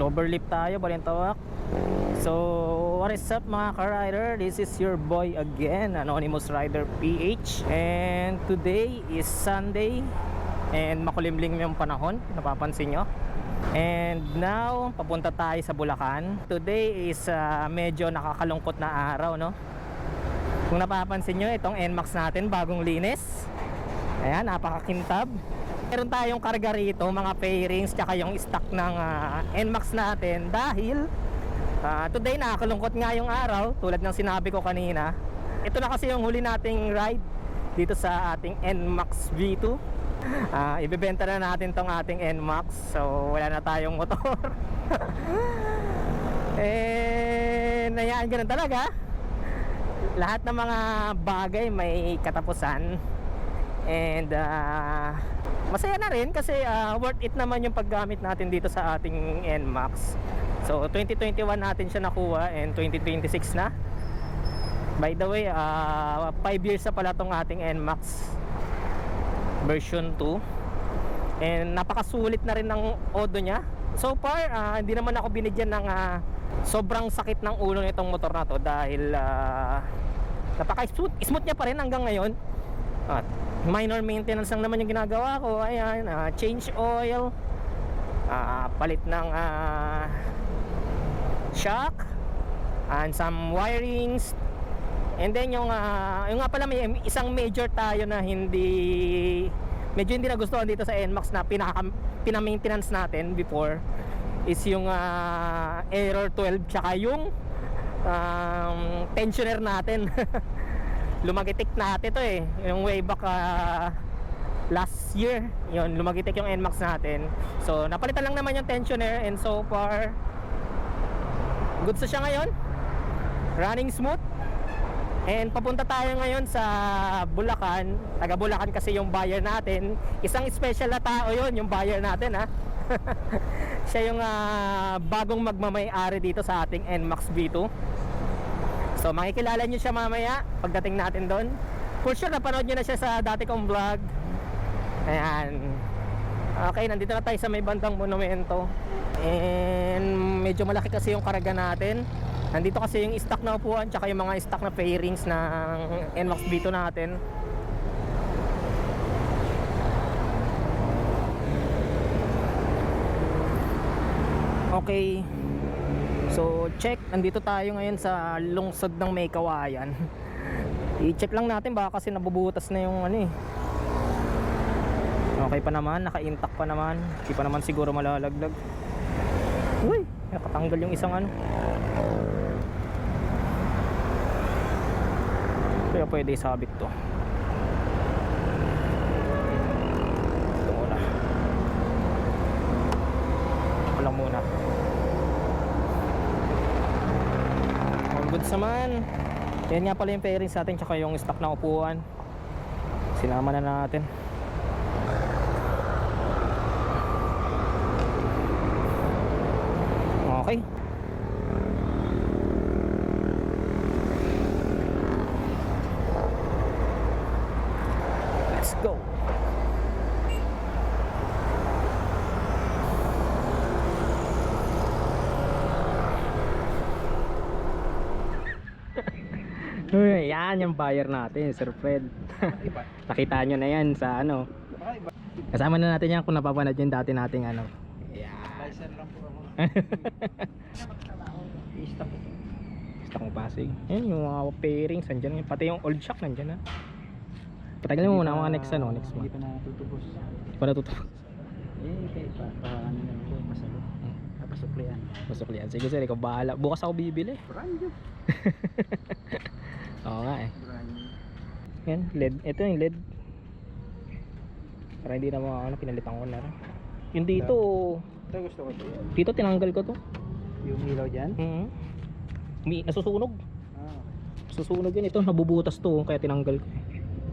Overleap tayo, Balintawak. So, what is up mga ka-rider? This is your boy again, Anonymous Rider PH. And today is Sunday. And makulimlim yung panahon, napapansin nyo. And now, papunta tayo sa Bulacan. Today is medyo nakakalungkot na araw, no? Kung napapansin nyo, itong NMAX natin, bagong linis. Ayan, napakakintab. Meron tayong karga rito, mga fairings, tsaka yung stock ng NMAX natin. Dahil today nakakalungkot nga yung araw, tulad ng sinabi ko kanina. Ito na kasi yung huli nating ride dito sa ating NMAX V2. Ibebenta na natin tong ating NMAX. So wala na tayong motor. Nayaan ganun talaga. Lahat ng mga bagay may katapusan. And masaya na rin kasi worth it naman yung paggamit natin dito sa ating NMAX. So 2021 natin siya nakuha and 2026 na. By the way, 5 years na pala tong ating NMAX version 2. And napakasulit na rin ng odo niya. So far, hindi naman ako binigyan ng sobrang sakit ng ulo nitong motor na to. Dahil napaka-smooth niya pa rin hanggang ngayon. Minor maintenance lang naman yung ginagawa ko. Ayan, change oil, palit ng shock, and some wirings. And then yung nga pala, may isang major tayo na medyo hindi nagustuhan dito sa NMAX na pinamaintenance natin before is yung error 12 tsaka yung tensioner natin. Lumagitik natin to yung way back last year. Yun, lumagitik yung NMAX natin. So napalitan lang naman yung tensioner and so far good sa siya ngayon, running smooth. And papunta tayo ngayon sa Bulacan. Taga Bulacan kasi yung buyer natin. Isang special na tao yun, yung buyer natin Siya yung bagong magmamay-ari dito sa ating NMAX V2. So makikilala nyo siya mamaya pagdating natin doon. For sure napanood nyo na siya sa dati kong vlog. Ayan. Okay, nandito na tayo sa may bandang monumento. And medyo malaki kasi yung karga natin. Nandito kasi yung stock na upuan tsaka yung mga stock na fairings ng NMAX V2 natin. Okay. So check, nandito tayo ngayon sa lungsod ng May Kawayan. I-check lang natin baka kasi nabubutas na yung Okay pa naman, naka-intact pa naman. Hindi pa naman siguro malalaglag. Uy, nakatanggal yung isang Kaya pwede isabit to. Ito muna. Ito lang muna. All good naman. Yan nga pala yung fairings natin tsaka yung stock na upuan. Sinama na natin. Okay. Let's go. Yan yung buyer natin, Sir Fred. Nakita nyo na yan sa kasama na natin yan kung napapanood yung dati nating Yan. Lang po ako. Stock ng Pasig. Yan yung mga pairings andyan. Pati yung old shock nandyan Patagal mo muna mga next next month. Hindi pa natutubos. Hindi pa natutubos. Ano na po, masalo. Pasuklian. Pasuklian. Sige sir, ikaw bahala. Bukas ako bibili. Brand new. Oo nga Brand new. Yan, LED. Ito yung LED. Para hindi na pinalitan ko na rin. Yung dito, Ito gusto ko ito. dito tinanggal ko to. Yung ilaw dyan? Nasusunog. Ah. Susunog yun. Ito, nabubutas to. Kaya tinanggal ko.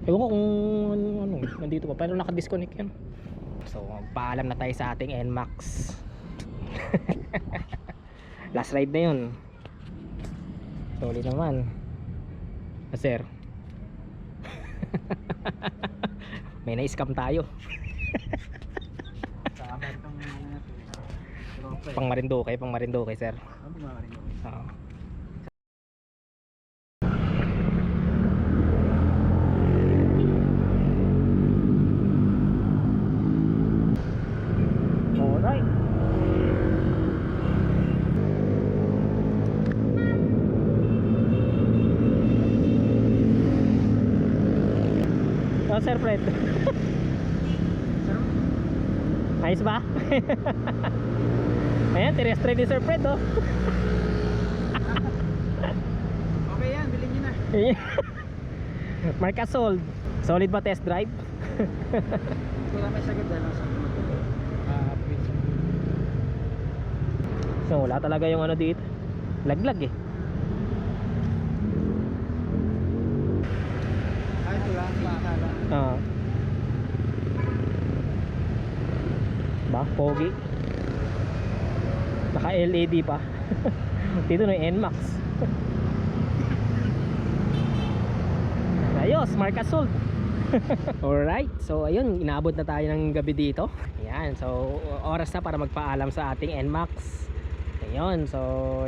Ewan ko kung nandito pa. Pero naka-disconnect yan. So, paalam na tayo sa ating NMAX. Last ride na yun. Sorry naman. Sir. May na-scam tayo. Sa amin itong Tropa eh. Pang Marinduque sir. Ano ba rin yun? Oo. Alright. Oh, Sir Fred. Ayos ba? Ayan, terrestre ni Sir Fred, oh. Okay yan, bilhin nyo na. Marka sold. Solid ba test drive? Wala may sagot dahil sa motor. Please. So, wala talaga yung ano dito. Laglag eh. Ito lang, paakala. Ah. Ba, pogi. Naka LED pa. Dito na yung NMAX. Ayos, marka sold. Alright, so ayun, inaabot na tayo ng gabi dito. Ayan, so oras na para magpaalam sa ating NMAX. Ayun, so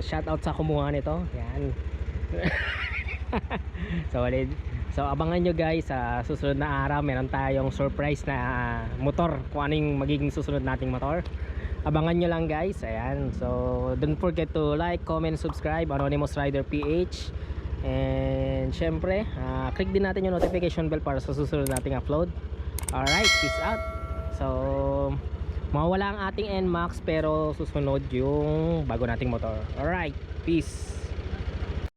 shout out sa kumuha nito. Ayan. Solid. So abangan nyo guys, sa susunod na araw meron tayong surprise na motor, kung ano yung magiging susunod nating motor. Abangan nyo lang guys. Ayan, so don't forget to like, comment, subscribe, Anonymous Rider PH. And syempre, click din natin yung notification bell para sa susunod nating upload. Alright, peace out. So mawala ang ating NMAX pero susunod yung bago nating motor. Alright, peace.